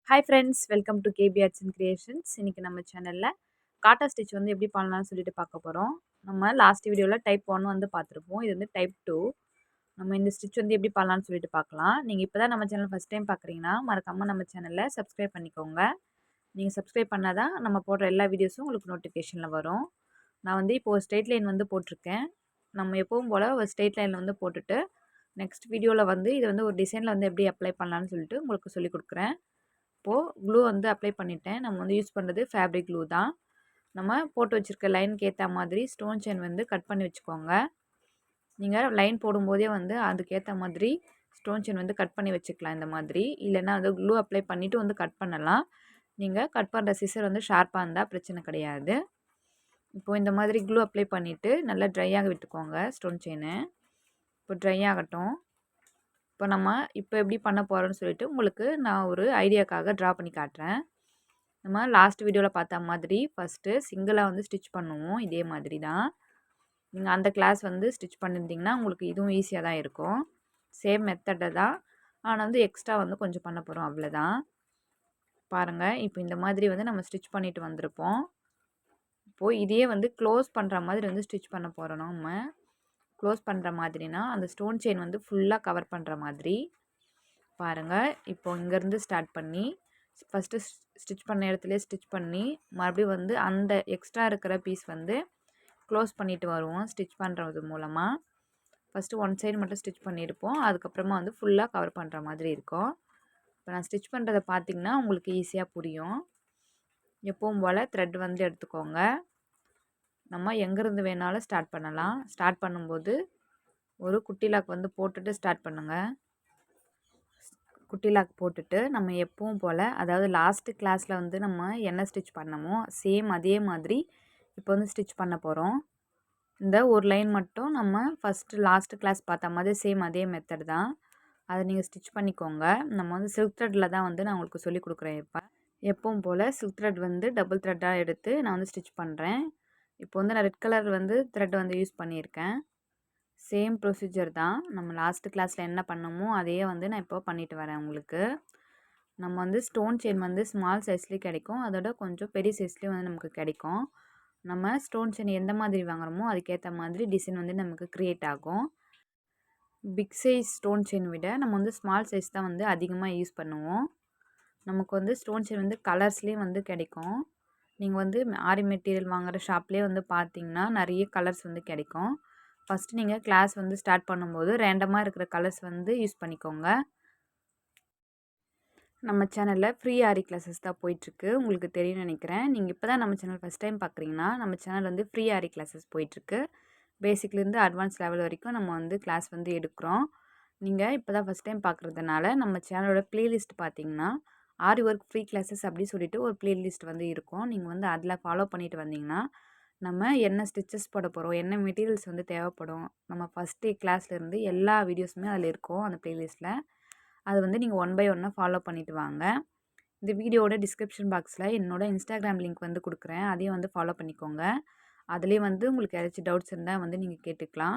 Hi friends, welcome to KB arts and creations. இன்றைக்கி நம்ம சேனலில் காட்டா ஸ்டிச் வந்து எப்படி பண்ணலாம்னு சொல்லிட்டு பார்க்க போகிறோம். நம்ம லாஸ்ட் வீடியோவில் டைப் 1 வந்து பார்த்துருப்போம். இது வந்து டைப் 2. நம்ம இந்த ஸ்டிச் வந்து எப்படி பண்ணலாம்னு சொல்லிட்டு பார்க்கலாம். நீங்கள் இப்போ தான் நம்ம சேனல் ஃபஸ்ட் டைம் பார்க்குறீங்கன்னா மறக்காமல் நம்ம சேனலில் சப்ஸ்கிரைப் பண்ணிக்கோங்க. நீங்கள் சப்ஸ்கிரைப் பண்ணால் தான் நம்ம போடுற எல்லா வீடியோஸும் உங்களுக்கு நோட்டிஃபிகேஷனில் வரும். நான் வந்து இப்போது ஸ்ட்ரெயிட் லைன் வந்து போட்டிருக்கேன். நம்ம எப்பவும் போல் ஒரு ஸ்ட்ரெயிட் லைனில் வந்து போட்டுட்டு நெக்ஸ்ட் வீடியோவில் வந்து இது வந்து ஒரு டிசைனில் வந்து எப்படி அப்ளை பண்ணலான்னு சொல்லிட்டு உங்களுக்கு சொல்லிக் கொடுக்குறேன். இப்போது க்ளூ வந்து அப்ளை பண்ணிட்டேன். நம்ம வந்து யூஸ் பண்ணுறது ஃபேப்ரிக் க்ளூ தான். நம்ம போட்டு வச்சுருக்க லைனுக்கு ஏற்ற மாதிரி ஸ்டோன் செயின் வந்து கட் பண்ணி வச்சுக்கோங்க. நீங்கள் லைன் போடும்போதே வந்து அதுக்கேற்ற மாதிரி ஸ்டோன் செயின் வந்து கட் பண்ணி வச்சுக்கலாம் இந்த மாதிரி. இல்லைன்னா வந்து க்ளூ அப்ளை பண்ணிவிட்டு வந்து கட் பண்ணலாம். நீங்கள் கட் பண்ணுற சிசர் வந்து ஷார்ப்பாக இருந்தால் பிரச்சனை கிடையாது. இப்போது இந்த மாதிரி க்ளூ அப்ளை பண்ணிவிட்டு நல்லா ட்ரையாக விட்டுக்கோங்க ஸ்டோன் செயினை. இப்போ ட்ரை ஆகட்டும். இப்போ நம்ம எப்படி பண்ண போகிறோம்னு சொல்லிட்டு உங்களுக்கு நான் ஒரு ஐடியாக்காக ட்ரா பண்ணி காட்டுறேன். நம்ம லாஸ்ட் வீடியோவில் பார்த்த மாதிரி ஃபஸ்ட்டு சிங்கிளாக வந்து ஸ்டிச் பண்ணுவோம். இதே மாதிரி தான் நீங்கள் அந்த கிளாஸ் வந்து ஸ்டிச் பண்ணியிருந்தீங்கன்னா உங்களுக்கு இதுவும் ஈஸியாக தான் இருக்கும். சேம் மெத்தடை தான், ஆனால் வந்து எக்ஸ்ட்ரா வந்து கொஞ்சம் பண்ண போகிறோம், அவ்வளோதான். பாருங்கள், இப்போ இந்த மாதிரி வந்து நம்ம ஸ்டிச் பண்ணிட்டு வந்திருப்போம். இப்போது இதையே வந்து க்ளோஸ் பண்ணுற மாதிரி வந்து ஸ்டிச் பண்ண போகிறோம். நம்ம க்ளோஸ் பண்ணுற மாதிரினா அந்த ஸ்டோன் செயின் வந்து ஃபுல்லாக கவர் பண்ணுற மாதிரி. பாருங்கள், இப்போது இங்கேருந்து ஸ்டார்ட் பண்ணி ஃபஸ்ட்டு ஸ்டிச் பண்ண இடத்துலேயே ஸ்டிச் பண்ணி மறுபடியும் வந்து அந்த எக்ஸ்ட்ரா இருக்கிற பீஸ் வந்து க்ளோஸ் பண்ணிட்டு வருவோம் ஸ்டிச் பண்ணுறது மூலமாக. ஃபஸ்ட்டு ஒன் சைடு மட்டும் ஸ்டிச் பண்ணியிருப்போம். அதுக்கப்புறமா வந்து ஃபுல்லாக கவர் பண்ணுற மாதிரி இருக்கும். இப்போ நான் ஸ்டிச் பண்ணுறதை பார்த்திங்கன்னா உங்களுக்கு ஈஸியாக புரியும். எப்பவும் போல் த்ரெட் வந்து எடுத்துக்கோங்க. நம்ம எங்கேருந்து வேணாலும் ஸ்டார்ட் பண்ணலாம். ஸ்டார்ட் பண்ணும்போது ஒரு குட்டி லாக் வந்து போட்டுட்டு ஸ்டார்ட் பண்ணுங்கள். குட்டி லாக் போட்டுட்டு நம்ம எப்பவும் போல், அதாவது லாஸ்ட்டு கிளாஸில் வந்து நம்ம என்ன ஸ்டிச் பண்ணமோ சேம் அதே மாதிரி இப்போ வந்து ஸ்டிச் பண்ண போகிறோம். இந்த ஒரு லைன் மட்டும் நம்ம ஃபஸ்ட்டு லாஸ்ட்டு கிளாஸ் பார்த்த மாதிரி சேம் அதே மெத்தட் தான். அதை நீங்கள் ஸ்டிச் பண்ணிக்கோங்க. நம்ம வந்து சில்க் த்ரெட்டில் தான் வந்து நான் உங்களுக்கு சொல்லிக் கொடுக்குறேன். இப்போ எப்பவும் போல் சில்க் த்ரெட் வந்து டபுள் த்ரெட்டாக எடுத்து நான் வந்து ஸ்டிச் பண்ணுறேன். இப்போ வந்து நான் ரெட் கலர் வந்து த்ரெட் வந்து யூஸ் பண்ணியிருக்கேன். சேம் ப்ரொசீஜர் தான். நம்ம லாஸ்ட்டு கிளாஸில் என்ன பண்ணமோ அதையே வந்து நான் இப்போ பண்ணிட்டு வரேன் உங்களுக்கு. நம்ம வந்து ஸ்டோன் செயின் வந்து ஸ்மால் சைஸ்லேயும் கிடைக்கும், அதோட கொஞ்சம் பெரிய சைஸ்லேயும் வந்து நமக்கு கிடைக்கும். நம்ம ஸ்டோன் செயின் எந்த மாதிரி வாங்குகிறோமோ அதுக்கேற்ற மாதிரி டிசைன் வந்து நமக்கு க்ரியேட் ஆகும். பிக் சைஸ் ஸ்டோன் செயின் விட நம்ம வந்து ஸ்மால் சைஸ் தான் வந்து அதிகமாக யூஸ் பண்ணுவோம். நமக்கு வந்து ஸ்டோன் செயின் வந்து கலர்ஸ்லேயும் வந்து கிடைக்கும். நீங்கள் வந்து ஆரி மெட்டீரியல் வாங்குகிற ஷாப்லேயே வந்து பார்த்தீங்கன்னா நிறைய கலர்ஸ் வந்து கிடைக்கும். ஃபஸ்ட்டு நீங்கள் கிளாஸ் வந்து ஸ்டார்ட் பண்ணும்போது ரேண்டமாக இருக்கிற கலர்ஸ் வந்து யூஸ் பண்ணிக்கோங்க. நம்ம சேனலில் ஃப்ரீ ஆரி கிளாஸஸ் தான் போயிட்டுருக்கு, உங்களுக்கு தெரியும்னு நினைக்கிறேன். நீங்கள் இப்போ தான் நம்ம சேனல் ஃபஸ்ட் டைம் பார்க்குறீங்கன்னா நம்ம சேனல் வந்து ஃப்ரீ ஆரி கிளாஸஸ் போயிட்டுருக்கு. பேசிக்லேருந்து அட்வான்ஸ் லெவல் வரைக்கும் நம்ம வந்து கிளாஸ் வந்து எடுக்கிறோம். நீங்கள் இப்போ தான் ஃபஸ்ட் டைம் பார்க்குறதுனால நம்ம சேனலோட ப்ளேலிஸ்ட் பார்த்தீங்கன்னா ஆரி ஒர்க் ஃப்ரீ கிளாஸஸ் அப்படி சொல்லிட்டு ஒரு ப்ளேலிஸ்ட் வந்து இருக்கும். நீங்கள் வந்து அதில் ஃபாலோ பண்ணிட்டு வந்தீங்கன்னா நம்ம என்ன ஸ்டிச்சஸ் போட போகிறோம், என்ன மெட்டீரியல்ஸ் வந்து தேவைப்படும், நம்ம ஃபஸ்ட்டு கிளாஸ்லேருந்து எல்லா வீடியோஸுமே அதில் இருக்கும் அந்த ப்ளேலிஸ்ட்டில். அது வந்து நீங்கள் ஒன் பை ஒன்னாக ஃபாலோ பண்ணிவிட்டு வாங்க. இந்த வீடியோவோட டிஸ்கிரிப்ஷன் பாக்ஸில் என்னோடய இன்ஸ்டாகிராம் லிங்க் வந்து கொடுக்குறேன், அதையும் வந்து ஃபாலோ பண்ணிக்கோங்க. அதுலேயும் வந்து உங்களுக்கு ஏதாச்சும் டவுட்ஸ் இருந்தால் வந்து நீங்கள் கேட்டுக்கலாம்.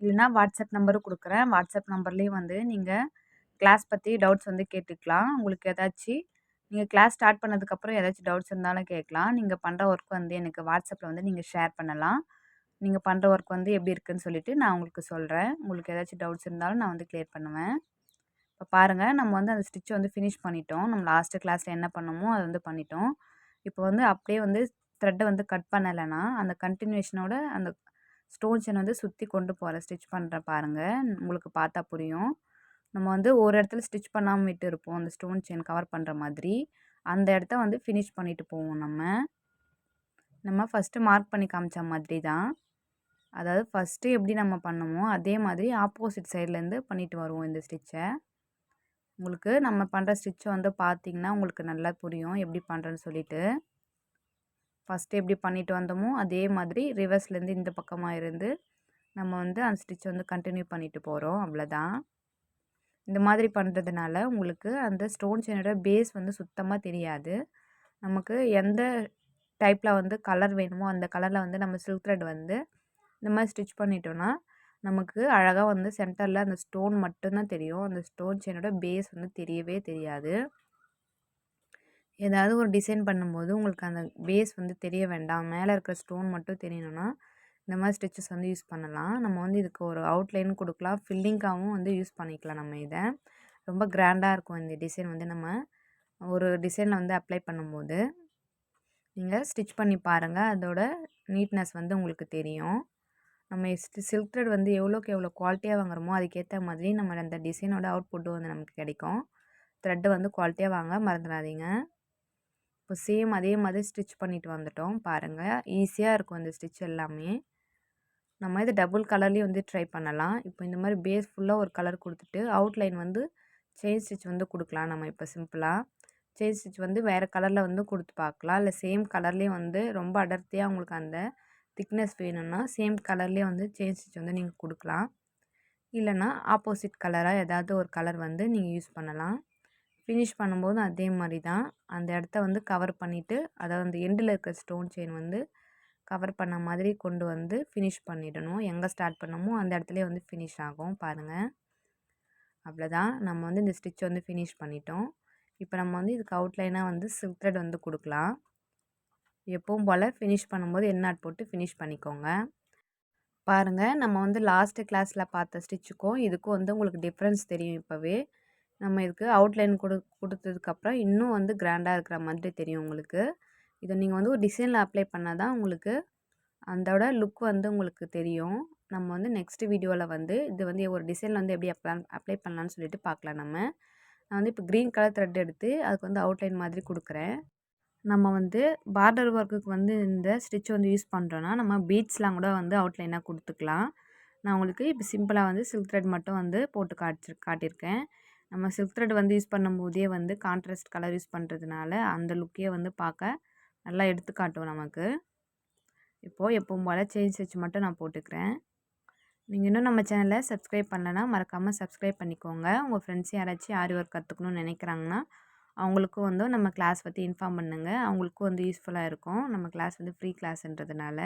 இல்லைனா வாட்ஸ்அப் நம்பரும் கொடுக்குறேன். வாட்ஸ்அப் நம்பர்லேயும் வந்து நீங்கள் கிளாஸ் பற்றி டவுட்ஸ் வந்து கேட்டுக்கலாம். உங்களுக்கு ஏதாச்சும் நீங்கள் கிளாஸ் ஸ்டார்ட் பண்ணதுக்கப்புறம் ஏதாச்சும் டவுட்ஸ் இருந்தாலும் கேட்கலாம். நீங்கள் பண்ணுற ஒர்க் வந்து எனக்கு வாட்ஸ்அப்பில் வந்து நீங்கள் ஷேர் பண்ணலாம். நீங்கள் பண்ணுற ஒர்க் வந்து எப்படி இருக்குதுன்னு சொல்லிவிட்டு நான் உங்களுக்கு சொல்கிறேன். உங்களுக்கு ஏதாச்சும் டவுட்ஸ் இருந்தாலும் நான் வந்து கிளியர் பண்ணுவேன். இப்போ பாருங்கள், நம்ம வந்து அந்த ஸ்டிச்சை வந்து ஃபினிஷ் பண்ணிட்டோம். நம்ம லாஸ்ட்டு கிளாஸில் என்ன பண்ணமோ அதை வந்து பண்ணிட்டோம். இப்போ வந்து அப்படியே வந்து த்ரெட்டை வந்து கட் பண்ணலைன்னா அந்த கண்டினியூஷனோட அந்த ஸ்டோன் செயின் வந்து சுற்றி கொண்டு போகிற ஸ்டிச் பண்ணுறேன் பாருங்கள். உங்களுக்கு பார்த்தா புரியும். நம்ம வந்து ஒரு இடத்துல ஸ்டிச் பண்ணாமல் விட்டு இருப்போம், அந்த ஸ்டோன் செயின் கவர் பண்ணுற மாதிரி. அந்த இடத்த வந்து ஃபினிஷ் பண்ணிவிட்டு போவோம். நம்ம ஃபஸ்ட்டு மார்க் பண்ணி காமிச்ச மாதிரி தான். அதாவது ஃபஸ்ட்டு எப்படி நம்ம பண்ணமோ அதே மாதிரி ஆப்போசிட் சைட்லேருந்து பண்ணிட்டு வருவோம் இந்த ஸ்டிச்சை. உங்களுக்கு நம்ம பண்ணுற ஸ்டிச்சை வந்து பார்த்திங்கன்னா உங்களுக்கு நல்லா புரியும் எப்படி பண்ணுறேன்னு சொல்லிட்டு. ஃபஸ்ட்டு எப்படி பண்ணிட்டு வந்தோமோ அதே மாதிரி ரிவர்ஸ்லேருந்து இந்த பக்கமாக இருந்து நம்ம வந்து அந்த ஸ்டிச்சை வந்து கண்டினியூ பண்ணிட்டு போகிறோம், அவ்வளோதான். இந்த மாதிரி பண்ணுறதுனால உங்களுக்கு அந்த ஸ்டோன் செயினோட பேஸ் வந்து சுத்தமாக தெரியாது. நமக்கு எந்த டைப்பில் வந்து கலர் வேணுமோ அந்த கலரில் வந்து நம்ம சில்க் த்ரெட் வந்து இந்த மாதிரி ஸ்டிச் பண்ணிட்டோன்னா நமக்கு அழகாக வந்து சென்டரில் அந்த ஸ்டோன் மட்டும்தான் தெரியும். அந்த ஸ்டோன் செயினோட பேஸ் வந்து தெரியவே தெரியாது. ஏதாவது ஒரு டிசைன் பண்ணும்போது உங்களுக்கு அந்த பேஸ் வந்து தெரிய வேண்டாம். மேலே இருக்கிற ஸ்டோன் மட்டும் தெரியணும்னா, இந்த மாதிரி ஸ்டிச்சஸ் வந்து யூஸ் பண்ணலாம். நம்ம வந்து இதுக்கு ஒரு அவுட்லைன் கொடுக்கலாம். ஃபில்லிங்காகவும் வந்து யூஸ் பண்ணிக்கலாம் நம்ம இத. ரொம்ப கிராண்டா இருக்கும் இந்த டிசைன் வந்து நம்ம ஒரு டிசைனில் வந்து அப்ளை பண்ணும்போது. நீங்கள் ஸ்டிச் பண்ணி பாருங்கள். அதோட நீட்னஸ் வந்து உங்களுக்கு தெரியும். நம்ம சில்க் த்ரெட் வந்து எவ்வளோக்கு எவ்வளோ குவாலிட்டியாக வாங்குறோமோ அதுக்கேற்ற மாதிரி நம்ம அந்த டிசைனோட அவுட்புட்டும் வந்து நமக்கு கிடைக்கும். த்ரெட்டு வந்து குவாலிட்டியாக வாங்க மறந்துடாதீங்க. இப்போ சேம் அதே மாதிரி ஸ்டிச் பண்ணிட்டு வந்துட்டோம் பாருங்கள். ஈஸியாக இருக்கும் இந்த ஸ்டிச் எல்லாமே. நம்ம இது டபுள் கலர்லேயும் வந்து ட்ரை பண்ணலாம். இப்போ இந்த மாதிரி பேஸ் ஃபுல்லாக ஒரு கலர் கொடுத்துட்டு அவுட்லைன் வந்து செயின் ஸ்டிச் வந்து கொடுக்கலாம். நம்ம இப்போ சிம்பிளாக செயின் ஸ்டிச் வந்து வேறு கலரில் வந்து கொடுத்து பார்க்கலாம். இல்லை சேம் கலர்லேயும் வந்து ரொம்ப அடர்த்தியாக உங்களுக்கு அந்த திக்னஸ் வேணும்னா சேம் கலர்லேயே வந்து செயின் ஸ்டிச் வந்து நீங்கள் கொடுக்கலாம். இல்லைனா ஆப்போசிட் கலராக ஏதாவது ஒரு கலர் வந்து நீங்கள் யூஸ் பண்ணலாம். ஃபினிஷ் பண்ணும்போது அதே மாதிரி தான் அந்த இடத்த வந்து கவர் பண்ணிவிட்டு, அதாவது அந்த எண்டில் இருக்கிற ஸ்டோன் செயின் வந்து கவர் பண்ண மாதிரி கொண்டு வந்து ஃபினிஷ் பண்ணிடணும். எங்கே ஸ்டார்ட் பண்ணமோ அந்த இடத்துலயே வந்து ஃபினிஷ் ஆகும் பாருங்கள். அவ்வளோதான், நம்ம வந்து இந்த ஸ்டிச் வந்து ஃபினிஷ் பண்ணிட்டோம். இப்போ நம்ம வந்து இதுக்கு அவுட்லைனாக வந்து சில்க் த்ரெட் வந்து கொடுக்கலாம். எப்பவும் போல் ஃபினிஷ் பண்ணும்போது என் நாட் போட்டு ஃபினிஷ் பண்ணிக்கோங்க. பாருங்கள், நம்ம வந்து லாஸ்ட்டு கிளாஸில் பார்த்த ஸ்டிச்சுக்கும் இதுக்கும் வந்து உங்களுக்கு டிஃப்ரென்ஸ் தெரியும். இப்போவே நம்ம இதுக்கு அவுட்லைன் கொடுத்ததுக்கப்புறம் இன்னும் வந்து கிராண்டாக இருக்கிற மாதிரி தெரியும் உங்களுக்கு. இதை நீங்கள் வந்து ஒரு டிசைனில் அப்ளை பண்ணால் தான் உங்களுக்கு அதோட லுக் வந்து உங்களுக்கு தெரியும். நம்ம வந்து நெக்ஸ்ட் வீடியோவில் வந்து இது வந்து ஒரு டிசைனில் வந்து எப்படி அப்ளை பண்ணலான்னு சொல்லிட்டு பார்க்கலாம் நம்ம. நான் வந்து இப்போ க்ரீன் கலர் த்ரெட் எடுத்து அதுக்கு வந்து அவுட்லைன் மாதிரி கொடுக்குறேன். நம்ம வந்து பார்டர் ஒர்க்குக்கு வந்து இந்த ஸ்டிச் வந்து யூஸ் பண்ணுறோன்னா நம்ம பீட்ஸ்லாம் கூட வந்து அவுட்லைனாக கொடுத்துக்கலாம். நான் உங்களுக்கு இப்போ சிம்பிளாக வந்து சில்க் த்ரெட் மட்டும் வந்து போட்டு காட்டியிருக்கேன். நம்ம சில்க் த்ரெட் வந்து யூஸ் பண்ணும்போதே வந்து கான்ட்ராஸ்ட் கலர் யூஸ் பண்ணுறதுனால அந்த லுக்கே வந்து பார்க்க நல்லா எடுத்து காட்டும் நமக்கு. இப்போது எப்பவும் போல் செயின் ஸ்டிச் மட்டும் நான் போட்டுக்கிறேன். நீங்கள் இன்னும் நம்ம சேனலை சப்ஸ்கிரைப் பண்ணலைன்னா மறக்காமல் சப்ஸ்கிரைப் பண்ணிக்கோங்க. உங்கள் ஃப்ரெண்ட்ஸ் யாராச்சும் ஆரி ஒர்க் கற்றுக்கணும்னு நினைக்கிறாங்கன்னா அவங்களுக்கும் வந்து நம்ம கிளாஸ் பற்றி இன்ஃபார்ம் பண்ணுங்கள். அவங்களுக்கும் வந்து யூஸ்ஃபுல்லாக இருக்கும். நம்ம கிளாஸ் வந்து ஃப்ரீ கிளாஸ்ன்றதுனால.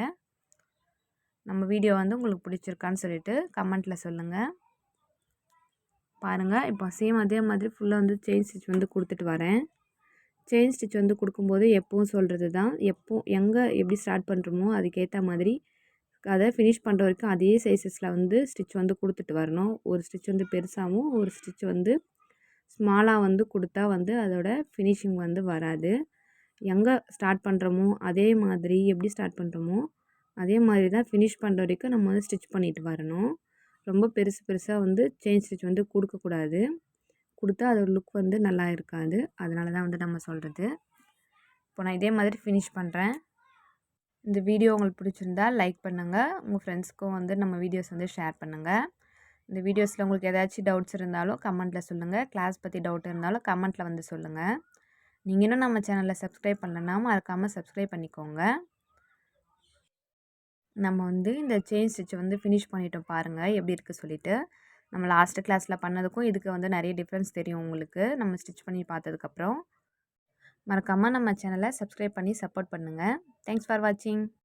நம்ம வீடியோ வந்து உங்களுக்கு பிடிச்சிருக்கான்னு சொல்லிட்டு கமெண்ட்டில் சொல்லுங்கள். பாருங்கள், இப்போ சேம் அதே மாதிரி ஃபுல்லாக வந்து செயின் ஸ்டிச் வந்து கொடுத்துட்டு வரேன். செயின் ஸ்டிச் வந்து கொடுக்கும்போது எப்பவும் சொல்கிறது தான், எங்கே எப்படி ஸ்டார்ட் பண்ணுறோமோ அதுக்கேற்ற மாதிரி அதை ஃபினிஷ் பண்ணுற வரைக்கும் அதே சைஸஸில் வந்து ஸ்டிச் வந்து கொடுத்துட்டு வரணும். ஒரு ஸ்டிச் வந்து பெருசாகவும் ஒரு ஸ்டிச் வந்து ஸ்மாலாக வந்து கொடுத்தா வந்து அதோட ஃபினிஷிங் வந்து வராது. எங்கே ஸ்டார்ட் பண்ணுறோமோ அதே மாதிரி எப்படி ஸ்டார்ட் பண்ணுறோமோ அதே மாதிரி தான் ஃபினிஷ் பண்ணுற வரைக்கும் நம்ம வந்து ஸ்டிச் பண்ணிட்டு வரணும். ரொம்ப பெருசாக வந்து செயின் ஸ்டிச் வந்து கொடுக்கக்கூடாது. கொடுத்தா அதோட லுக் வந்து நல்லா இருக்காது. அதனால தான் வந்து நம்ம சொல்கிறது. இப்போ நான் இதே மாதிரி ஃபினிஷ் பண்ணுறேன். இந்த வீடியோ உங்களுக்கு பிடிச்சிருந்தா லைக் பண்ணுங்கள். உங்கள் ஃப்ரெண்ட்ஸ்க்கும் வந்து நம்ம வீடியோஸ் வந்து ஷேர் பண்ணுங்கள். இந்த வீடியோஸில் உங்களுக்கு ஏதாச்சும் டவுட்ஸ் இருந்தாலும் கமெண்ட்டில் சொல்லுங்கள். கிளாஸ் பற்றி டவுட் இருந்தாலும் கமெண்ட்டில் வந்து சொல்லுங்கள். நீங்கள் இன்னும் நம்ம சேனலில் சப்ஸ்கிரைப் பண்ணலன்னா மறக்காமல் சப்ஸ்கிரைப் பண்ணிக்கோங்க. நம்ம வந்து இந்த செயின் ஸ்டிச்சை வந்து ஃபினிஷ் பண்ணிட்டோம் பாருங்கள் எப்படி இருக்குது சொல்லிவிட்டு. நம்ம லாஸ்ட்டு கிளாஸில் பண்ணதுக்கும் இதுக்கு வந்து நிறைய டிஃப்ரென்ஸ் தெரியும் உங்களுக்கு நம்ம ஸ்டிச் பண்ணி பார்த்ததுக்கப்புறம். மறக்காமல் நம்ம சேனலை சப்ஸ்கிரைப் பண்ணி சப்போர்ட் பண்ணுங்கள். தேங்க்ஸ் ஃபார் வாட்சிங்.